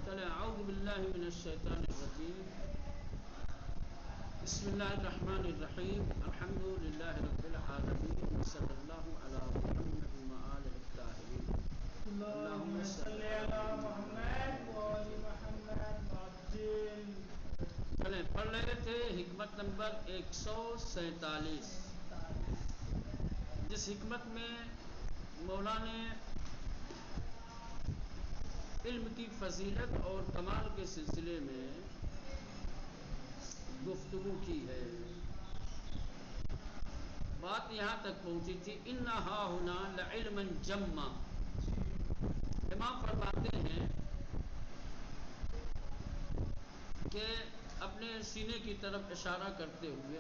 چلیں اعوذ باللہ من الشیطان الرجیم بسم اللہ الرحمن الرحیم الحمد للہ رب العالمین صلی اللہ علی محمد وآلہ الطاہرین اللہم صلی علی محمد وآل محمد وعجل. چلیں پڑھ رہے تھے حکمت نمبر 147 جس حکمت میں مولا نے علم کی فضیلت اور کمال کے سلسلے میں گفتگو کی ہے. بات یہاں تک پہنچی تھی انہا ہونا لعلما جما. امام فرماتے ہیں کہ اپنے سینے کی طرف اشارہ کرتے ہوئے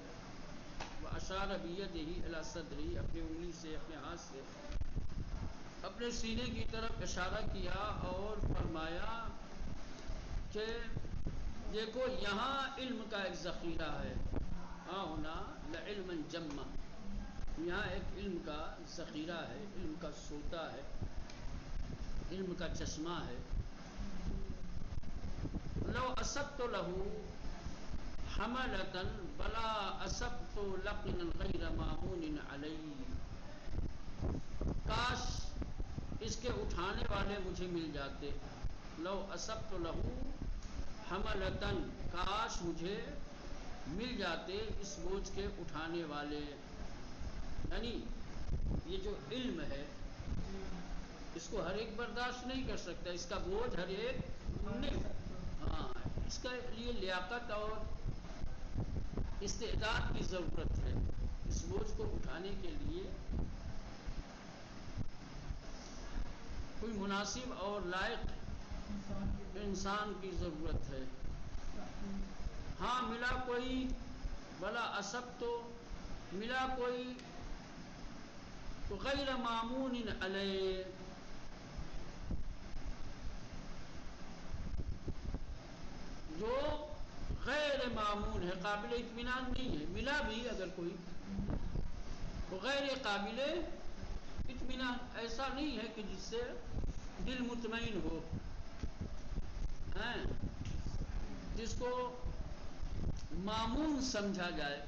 واشار بیدہ الی صدری، اپنی انگلی سے اپنے ہاتھ سے اپنے سینے کی طرف اشارہ کیا اور فرمایا کہ دیکھو یہاں علم کا ایک ذخیرہ ہے. ہاں ہونا لعلما جما، یہاں ایک علم کا ذخیرہ ہے، علم کا سوتا ہے، علم کا چشمہ ہے. لو اصبت له حملة بلا اصبت لقنا غیر مامون علی. کاش اس کے اٹھانے والے مجھے مل جاتے. لو اصبت له حملة، کاش مجھے مل جاتے اس بوجھ کے اٹھانے والے. یعنی یہ جو علم ہے اس کو ہر ایک برداشت نہیں کر سکتا، اس کا بوجھ ہر ایک نہیں. ہاں، اس کے لیے لیاقت اور استعداد کی ضرورت ہے. اس بوجھ کو اٹھانے کے لیے کوئی مناسب اور لائق انسان کی ضرورت ہے. ہاں ملا کوئی، بلا اصب تو ملا کوئی تو غیر مامون علیہ، جو غیر معمون ہے، قابل اطمینان نہیں ہے. ملا بھی اگر کوئی تو غیر قابل اطمینان، ایسا نہیں ہے کہ جس سے دل مطمئن ہو، جس کو معمون سمجھا جائے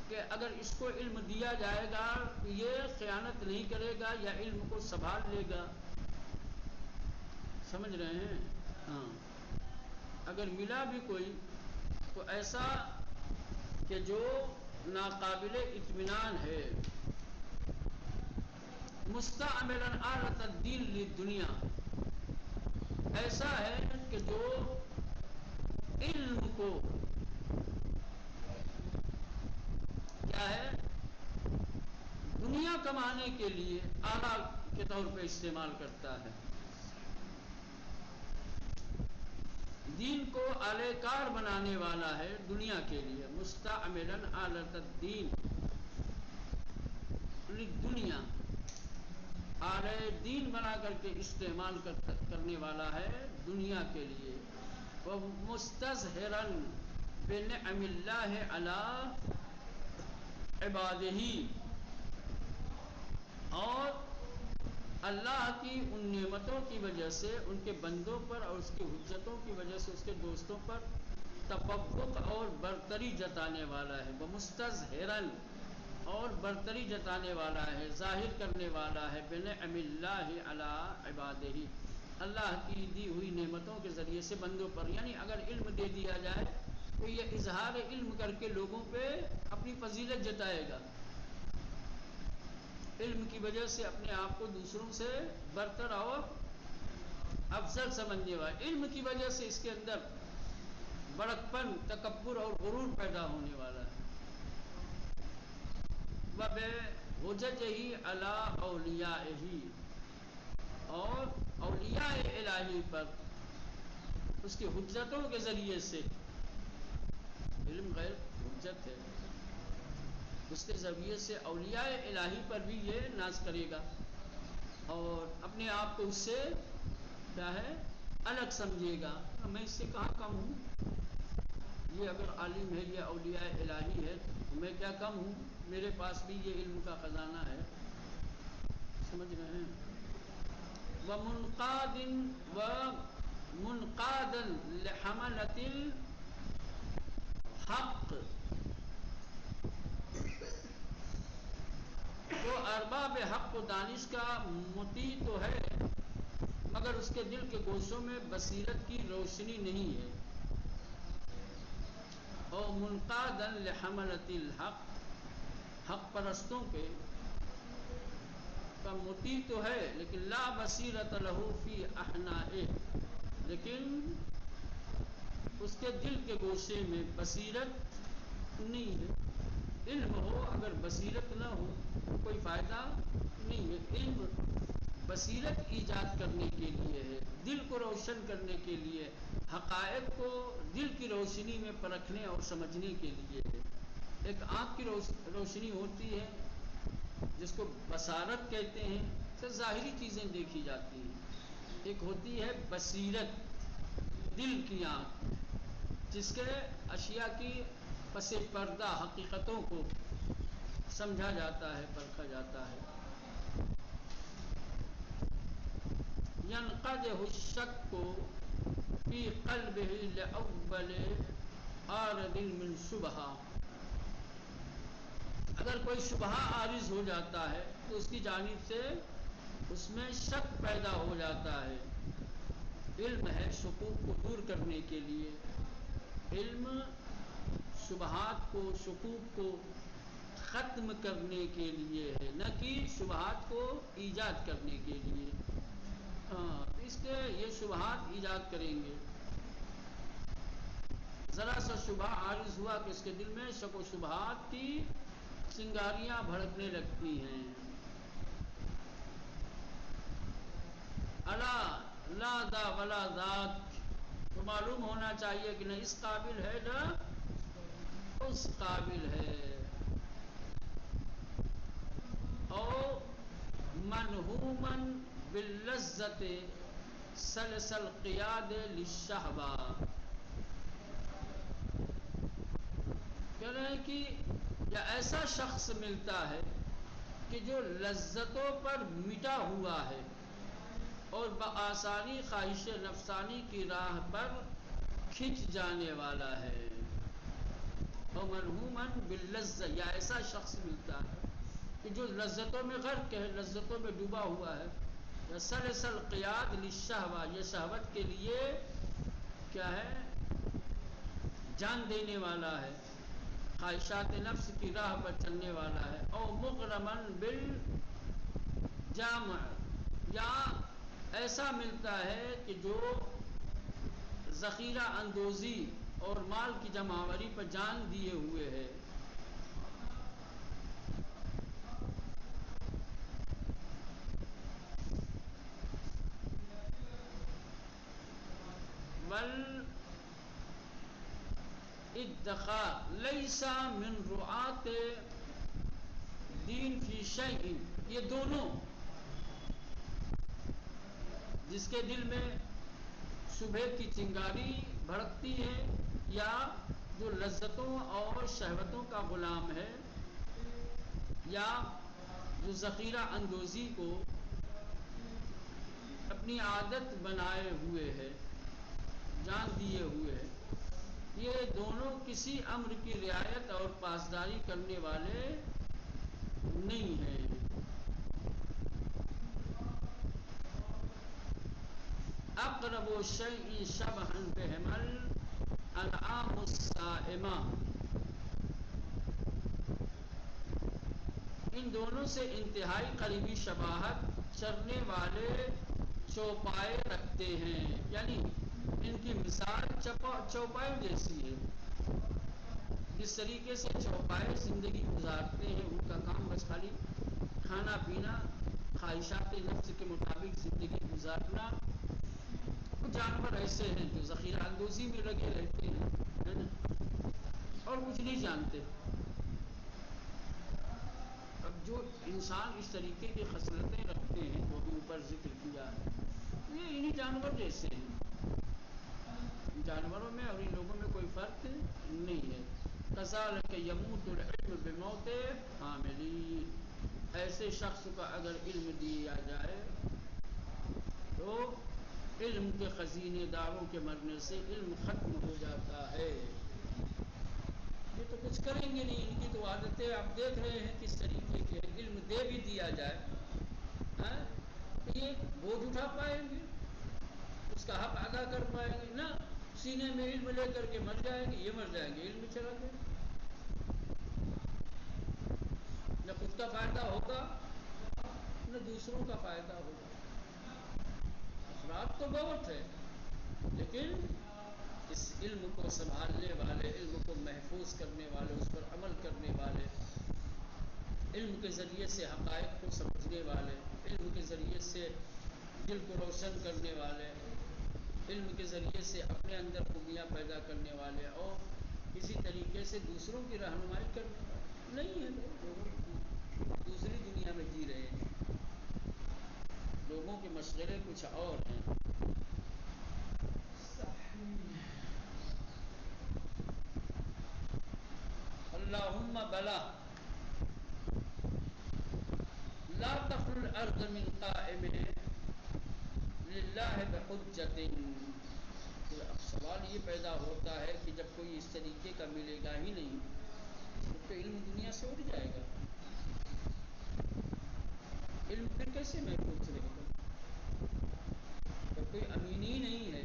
کہ اگر اس کو علم دیا جائے گا تو یہ خیانت نہیں کرے گا یا علم کو سنبھال لے گا. سمجھ رہے ہیں؟ ہاں، اگر ملا بھی کوئی تو ایسا کہ جو ناقابل اطمینان ہے. مستعملا آلۃ الدین للدنیا، ایسا ہے کہ جو علم کو کیا ہے دنیا کمانے کے لیے آلہ کے طور پہ استعمال کرتا ہے. دین کو آلہ کار بنانے والا ہے دنیا کے لیے. مستعملا آلۃ الدین للدنیا، آلہ دین بنا کر کے استعمال کرنے والا ہے دنیا کے لیے. ومستظہرا بنعم اللہ علی عبادہ، اور اللہ کی ان نعمتوں کی وجہ سے ان کے بندوں پر اور اس کی حجتوں کی وجہ سے اس کے دوستوں پر تفوق اور برتری جتانے والا ہے. ومستظہرا، اور برتری جتانے والا ہے، ظاہر کرنے والا ہے. بنعم اللہ علی عبادہ، اللہ کی دی ہوئی نعمتوں کے ذریعے سے بندوں پر. یعنی اگر علم دے دیا جائے تو یہ اظہار علم کر کے لوگوں پہ اپنی فضیلت جتائے گا. علم کی وجہ سے اپنے آپ کو دوسروں سے برتر اور افضل سمجھنے والا، علم کی وجہ سے اس کے اندر بڑکپن، تکبر اور غرور پیدا ہونے والا ہے. وَبِحُجَجِهِ عَلَىٰ أَوْلِيَائِهِ، اور اولیاء الہی پر اس کی حجتوں کے ذریعے سے. علم غیر حجت ہے، اس کے ذریعے سے اولیاء الہی پر بھی یہ ناز کرے گا اور اپنے آپ کو اس سے کیا ہے الگ سمجھے گا. میں اس سے کہاں کم ہوں، یہ اگر عالم ہے، یہ اولیاء الہی ہے تو میں کیا کم ہوں، میرے پاس بھی یہ علم کا خزانہ ہے. سمجھ رہے ہیں؟ ومنقادا لحملة الحق، وہ ارباب حق و دانش کا مطیع تو ہے مگر اس کے دل کے گوشوں میں بصیرت کی روشنی نہیں ہے. اور منقادا لحملة الحق، حق پرستوں کے کا مطیع تو ہے لیکن لا بصیرت لہ فی احنائہ، لیکن اس کے دل کے گوشے میں بصیرت نہیں ہے. علم ہو اگر بصیرت نہ ہو تو کوئی فائدہ نہیں ہے. علم بصیرت ایجاد کرنے کے لیے ہے، دل کو روشن کرنے کے لیے، حقائق کو دل کی روشنی میں پرکھنے اور سمجھنے کے لیے ہے. ایک آنکھ کی روشنی ہوتی ہے جس کو بصارت کہتے ہیں، سے ظاہری چیزیں دیکھی جاتی ہیں. ایک ہوتی ہے بصیرت، دل کی آنکھ، جس کے اشیاء کی پس پردہ حقیقتوں کو سمجھا جاتا ہے، پرکھا جاتا ہے. ينقدح الشك في قلبه لأول عارض من شبہہ، اگر کوئی شبہ عارض ہو جاتا ہے تو اس کی جانب سے اس میں شک پیدا ہو جاتا ہے. علم ہے شکوک کو دور کرنے کے لیے، علم شبہات کو، شکوک کو ختم کرنے کے لیے ہے، نہ کہ شبہات کو ایجاد کرنے کے لیے. اس کے یہ شبہات ایجاد کریں گے. ذرا سا شبہ عارض ہوا کہ اس کے دل میں شک و شبہات کی چنگاریاں بھڑکنے لگتی ہیں. الا لا دا ولا ذاک، تو معلوم ہونا چاہیے کہ نہ اس قابل ہے نہ اس قابل ہے. او منہوما باللذت سلسل قیاد للشہوہ، کہہ رہے ہیں کہ یا ایسا شخص ملتا ہے کہ جو لذتوں پر مٹا ہوا ہے اور بآسانی خواہش نفسانی کی راہ پر کھنچ جانے والا ہے. اور منہوما باللذت، یا ایسا شخص ملتا ہے کہ جو لذتوں میں غرق ہے، لذتوں میں ڈوبا ہوا ہے. یا سلسل قیاد للشہوہ، یہ شہوت کے لیے کیا ہے، جان دینے والا ہے، خواہشات نفس کی راہ پر چلنے والا ہے. او مغرما بالجامع، یا ایسا ملتا ہے کہ جو ذخیرہ اندوزی اور مال کی جمع آوری پر جان دیے ہوئے ہے. والادخار لیس من رعاة دین فی شیء، یہ دونوں جس کے دل میں شبہ کی چنگاری بھڑکتی ہے یا جو لذتوں اور شہوتوں کا غلام ہے یا جو ذخیرہ اندوزی کو اپنی عادت بنائے ہوئے ہے، جان دیے ہوئے ہے، یہ دونوں کسی امر کی رعایت اور پاسداری کرنے والے نہیں ہیں. اقرب شیء شبہا بہم الانعام الصائمہ، ان دونوں سے انتہائی قریبی شباہت چرنے والے چوپائے رکھتے ہیں. یعنی ان کی مثال چوپائے جیسی ہے. جس طریقے سے چوپائے زندگی گزارتے ہیں، ان کا کام بس خالی کھانا پینا، خواہشات نفس کے مطابق زندگی گزارنا. کچھ جانور ایسے ہیں جو ذخیرہ اندوزی میں لگے رہتے ہیں اور کچھ نہیں جانتے. اب جو انسان اس طریقے کی خصلتیں رکھتے ہیں جو ابھی اوپر ذکر کیا ہے، یہ انہی جانور جیسے ہیں. ان جانوروں میں اور ان لوگوں میں کوئی فرق نہیں ہے. کذالک یموت العلم بموت حاملی، ایسے شخص کا اگر علم دیا جائے علم کے خزینے داروں کے مرنے سے علم ختم ہو جاتا ہے۔ یہ تو کچھ کریں گے نہیں، ان کی تو عادتیں آپ دیکھ رہے ہیں کس طریقے کے، علم دے بھی دیا جائے تو یہ بوجھ اٹھا پائیں گے، اس کا حق ادا کر پائیں گے؟ نہ، سینے میں علم لے کر کے مر جائیں گے، یہ مر جائیں گے، علم چلا جائے گا، نہ خود کا فائدہ ہوگا نہ دوسروں کا فائدہ ہوگا۔ افراد تو بہت ہے، لیکن اس علم کو سنبھالنے والے، علم کو محفوظ کرنے والے، اس پر عمل کرنے والے، علم کے ذریعے سے حقائق کو سمجھنے والے، علم کے ذریعے سے دل کو روشن کرنے والے، علم کے ذریعے سے اپنے اندر خوبیاں پیدا کرنے والے اور اسی طریقے سے دوسروں کی رہنمائی کرنے والے نہیں ہیں۔ لوگ دوسری دنیا میں جی رہے ہیں، لوگوں کے مشغلے کچھ اور ہیں۔ اللہم بلا لا تخل الارض من قائم للہ بحجت۔ اب سوال یہ پیدا ہوتا ہے کہ جب کوئی اس طریقے کا ملے گا ہی نہیں تو علم دنیا سے اٹھ جائے گا، علم پھر کیسے محفوظ رہے گا؟ جب کوئی امین ہی نہیں ہے،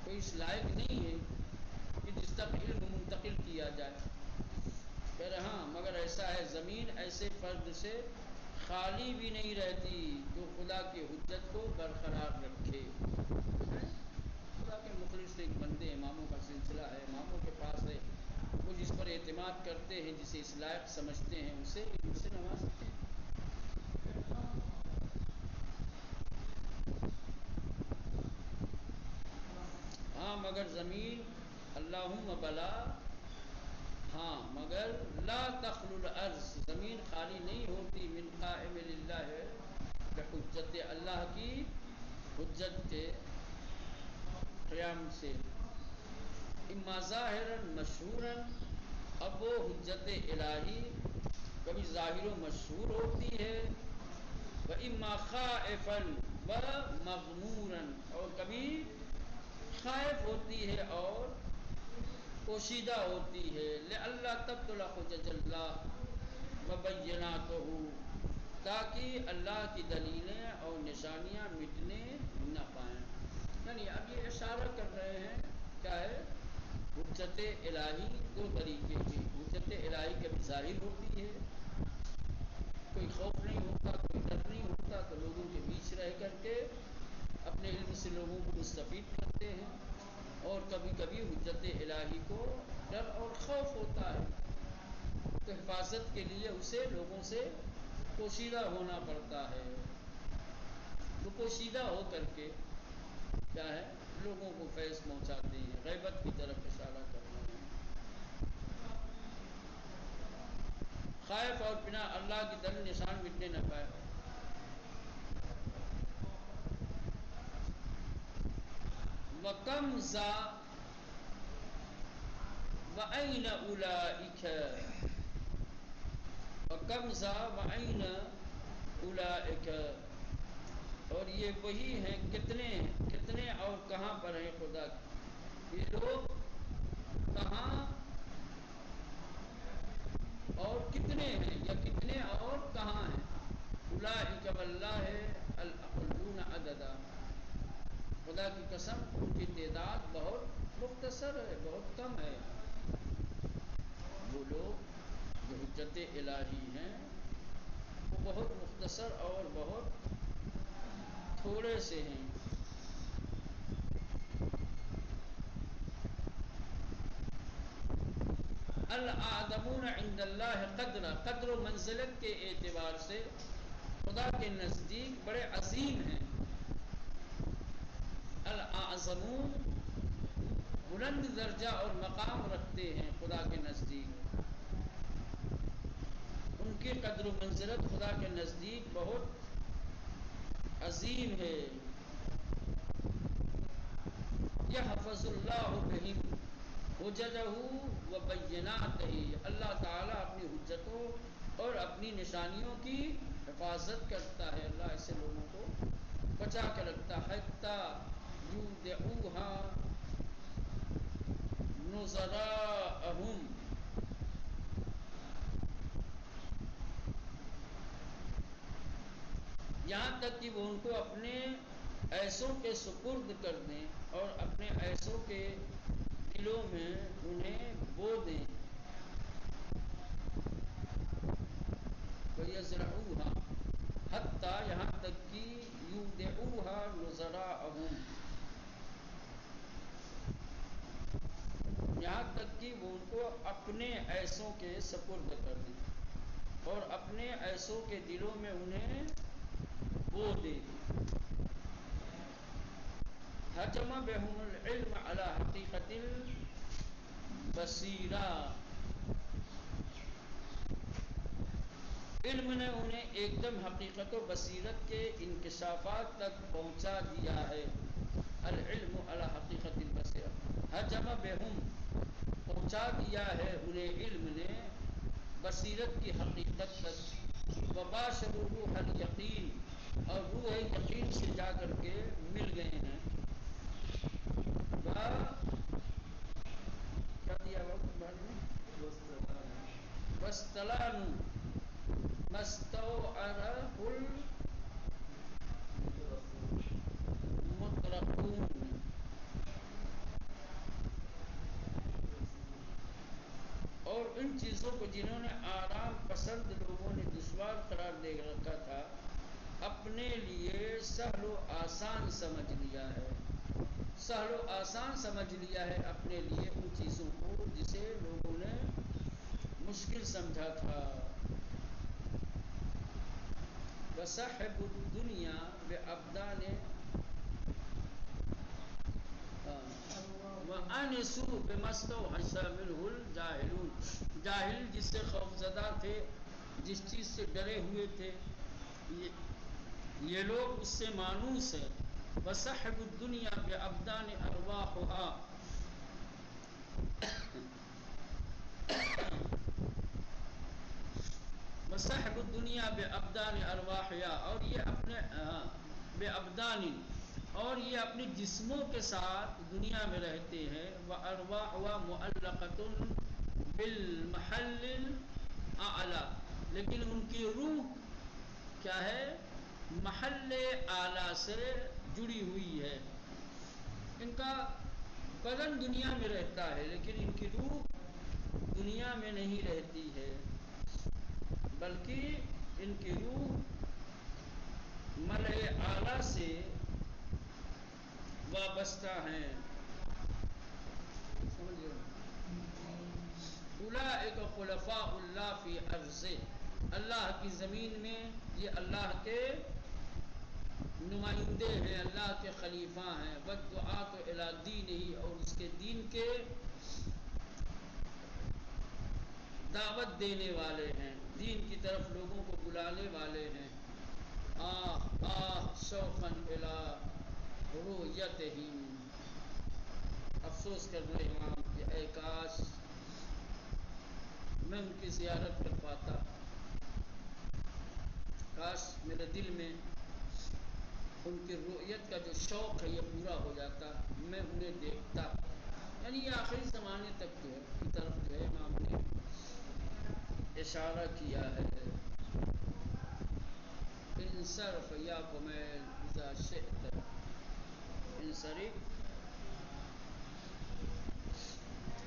کوئی اس لائق نہیں ہے کہ جس تک علم منتقل کیا جائے۔ کہہ رہے ہاں، مگر ایسا ہے زمین ایسے فرد سے خالی بھی نہیں رہتی جو خدا کی حجت کو برقرار رکھے۔ خدا کے مخلص ایک بندے، اماموں کا سلسلہ ہے، اماموں کے پاس ہے، وہ جس پر اعتماد کرتے ہیں، جسے اس لائق سمجھتے ہیں، اسے علم سے نوازتے ہیں۔ ہاں مگر زمین، اللہم بلا، ہاں مگر لا تخل الارض، زمین خالی نہیں ہوتی من قائم للہ بحجت، اللہ کی حجت کے قیام سے، اما ظاہرا مشہورا، اب وہ حجت الہی کبھی ظاہر و مشہور ہوتی ہے، وَإِمَّا خَائِفًا وَمَغْمُورًا، اور کبھی خائف ہوتی ہے اور پوشیدہ ہوتی ہے، لِأَلَّا تَبْطُلَ حُجَجَ اللَّهِ وَبَيِّنَاتُهُ، تاکہ اللہ کی دلیلیں اور نشانیاں مٹنے نہ پائیں۔ یعنی اب یہ اشارہ کر رہے ہیں، کیا ہے؟ حجت الہی دو طریقے کی، حجت الہی کبھی ظاہر ہوتی ہے، کوئی خوف نہیں ہوتا، کوئی ڈر نہیں ہوتا، تو لوگوں کے بیچ رہ کر کے اپنے علم سے لوگوں کو مستفید کرتے ہیں، اور کبھی کبھی حجت الہی کو ڈر اور خوف ہوتا ہے، تو حفاظت کے لیے اسے لوگوں سے پوشیدہ ہونا پڑتا ہے۔ وہ پوشیدہ ہو کر کے کیا ہے؟ لوگوں کو فیض پہنچاتے ہیں، غیبت کی طرف اشارہ کر رہے ہیں۔ خائف اور بنا اللہ کی دلیل نشان مٹنے نہ پائے۔ وَكَمْ ذَا وَأَيْنَ أُولَئِكَ، وَكَمْ ذَا وَأَيْنَ أُولَئِكَ، اور یہ وہی ہیں، کتنے اور کہاں پر ہیں خدا کی، یہ لوگ کہاں اور کتنے ہیں، یا کتنے اور کہاں ہیں؟ اولئک واللہ الاقلون عددا، خدا کی قسم ان کی تعداد بہت مختصر ہے، بہت کم ہے۔ وہ لوگ جو حجت الہی ہیں وہ بہت مختصر اور بہت تھوڑے سے ہیں۔ الاعظمون عند اللہ قدر، قدر و منزلت کے اعتبار سے خدا کے نزدیک بڑے عظیم ہیں۔ الاعظمون بلند درجہ اور مقام رکھتے ہیں خدا کے نزدیک، ان کی قدر و منزلت خدا کے نزدیک بہت عظیم ہے۔ یحفظ اللہ بہم حججہ و بیناتہ، اللہ تعالیٰ اپنی حجتوں اور اپنی نشانیوں کی حفاظت کرتا ہے، اللہ ایسے لوگوں کو بچا کر نظراءہم، یہاں تک کہ وہ ان کو اپنے ایسوں کے سپرد کر دیں اور اپنے ایسوں کے دلوں میں انہیں بو دیں. وَيَزْرَعُوهَا، حتیٰ یہاں تک کہ یُودِعُوهَا نُظَرَاءَهُم، یہاں تک کہ وہ ان کو اپنے ایسوں کے سپرد کر دیں اور اپنے ایسوں کے دلوں میں انہیں بو دے. حجم بہم العلم علی حقیقت البصیرہ، علم نے انہیں ایک دم حقیقت و بصیرت کے انکشافات تک پہنچا دیا ہے. العلم علی حقیقت البصیرہ، حجم بہم، پہنچا دیا ہے انہیں علم نے بصیرت کی حقیقت تک. وباشروا روح الیقین، اور روح یقین سے جا کر کے مل گئے ہیں. کیا دیا وقت بعد میں وَاسْتَلَانُوا مَسْتَوْعَرَهُ الْمُطْرَقُونَ، اور ان چیزوں کو جنہوں نے آرام پسند لوگوں نے دشوار قرار دے رکھا تھا اپنے لیے سہل و آسان سمجھ لیا ہے. سہل و آسان سمجھ لیا ہے اپنے لیے ان چیزوں کو جسے لوگوں نے مشکل سمجھا تھا. وَصَحِبُ الدُّنْيَا بِأَبْدَانِ وَأَنِسُوا بِمَا اسْتَوْحَشَ مِنْهُ الْجَاهِلُونَ، جاہل جس سے خوف زدہ تھے، جس چیز سے ڈرے ہوئے تھے، یہ لوگ اس سے مانوس ہیں. وَصَحِبُ الدُّنْيَا بِأَبْدَانِ أَرْوَاحُهَا، وَصَحِبُ الدُّنْيَا بِأَبْدَانِ أَرْوَاحِهَا، اور یہ اپنے بِأَبْدَانٍ، اور یہ اپنی جسموں کے ساتھ دنیا میں رہتے ہیں. وَأَرْوَاحُهَا مُعَلَّقَةٌ بِالْمَحَلِّ الْأَعْلَى، لیکن ان کی روح کیا ہے؟ محل اعلیٰ سے جڑی ہوئی ہے. ان کا بدن دنیا میں رہتا ہے لیکن ان کی روح دنیا میں نہیں رہتی ہے، بلکہ ان کی روح ملأ اعلیٰ سے وابستہ ہیں. اولئک خلفاء اللہ فی ارضہ، اللہ کی زمین میں یہ اللہ کے نمائندے ہیں، اللہ کے خلیفہ ہیں. والدعاة الی دینہ، اور اس کے دین کے دعوت دینے والے ہیں، دین کی طرف لوگوں کو بلانے والے ہیں. آہ آہ شوقاً الی رؤیتہم، افسوس کر رہے امام کہ اے کاش میں ان کی زیارت کر پاتا، کاش میرے دل میں ان کی رؤیت کا جو شوق ہے یہ پورا ہو جاتا، میں انہیں دیکھتا. یعنی یہ آخری زمانے تک جو ہے کی طرف جو ہے امام نے اشارہ کیا ہے. انصرف یا کمیل اذا شئت، انصرف.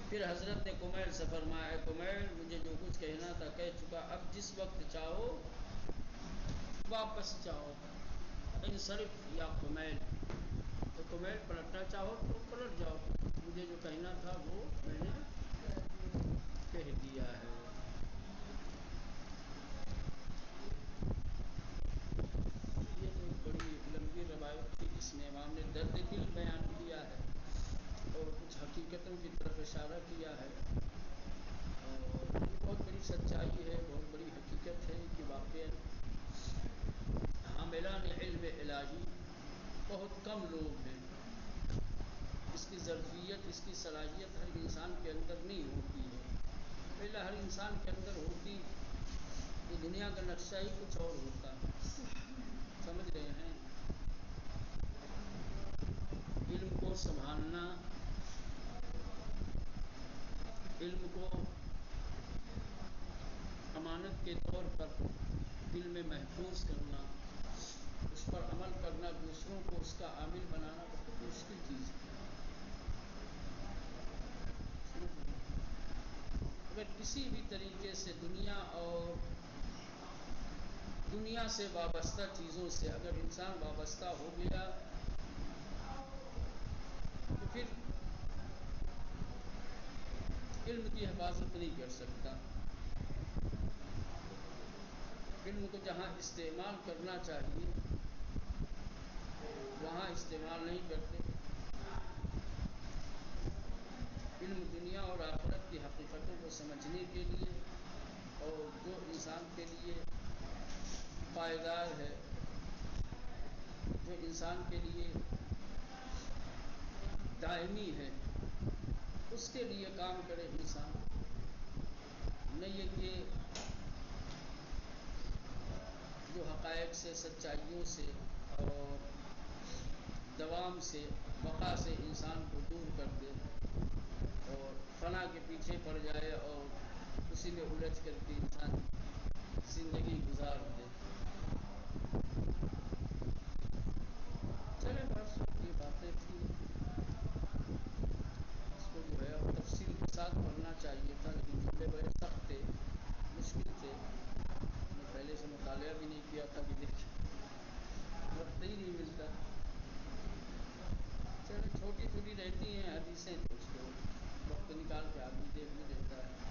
پھر حضرت نے کمیل سے فرمایا اے کمیل مجھے جو کچھ کہنا تھا کہہ چکا، اب جس وقت چاہو واپس جاؤ. انصرف یا کمیل، تو کمیل پلٹنا چاہو تو پلٹ جاؤ، مجھے جو کہنا تھا وہ میں نے کہہ دیا ہے. یہ تو ایک بڑی لمبی روایت تھی، اس میں امام نے درد دل بیان کیا ہے اور کچھ حقیقتوں کی طرف اشارہ کیا ہے، اور بہت بڑی سچائی ہے، بہت بڑی حقیقت ہے کہ واقعاً حاملان علم الہی بہت کم لوگ ہیں. اس کی ظرفیت، اس کی صلاحیت ہر انسان کے اندر نہیں ہوتی ہے. پہلے ہر انسان کے اندر ہوتی تو دنیا کا نقشہ ہی کچھ اور ہوتا. سمجھ رہے ہیں؟ علم کو سنبھالنا علم کو امانت کے طور پر دل میں محفوظ کرنا، اس پر عمل کرنا، دوسروں کو اس کا عامل بنانا بہت مشکل چیز ہے۔ اگر کسی بھی طریقے سے دنیا سے وابستہ چیزوں سے اگر انسان وابستہ ہو گیا تو پھر علم کی حفاظت نہیں کر سکتا۔ علم کو جہاں استعمال کرنا چاہیے وہاں استعمال نہیں کرتے۔ علم دنیا اور آخرت کی حقیقتوں کو سمجھنے کے لیے اور جو انسان کے لیے پائیدار ہے، جو انسان کے لیے دائمی ہے، اس کے لیے کام کرے انسان، نہ یہ کہ جو حقائق سے، سچائیوں سے اور دوام سے، بقا سے انسان کو دور کر دے اور فنا کے پیچھے پڑ جائے اور اسی میں الجھ کر کے انسان زندگی گزار دے۔ چلے بس یہ باتیں تھیں، اس کو جو ہے اب تفصیل کے ساتھ پڑھنا چاہیے تھا، لیکن جملے بڑے سخت تھے، مشکل تھے، میں نے پہلے سے مطالعہ بھی نہیں کیا تھا کہ دیکھیں وقت ہی نہیں ملتا۔ چلے چھوٹی چھوٹی رہتی ہیں حدیثیں تو اس کو وقت نکال کے آدمی دیکھ بھی لیتا ہے۔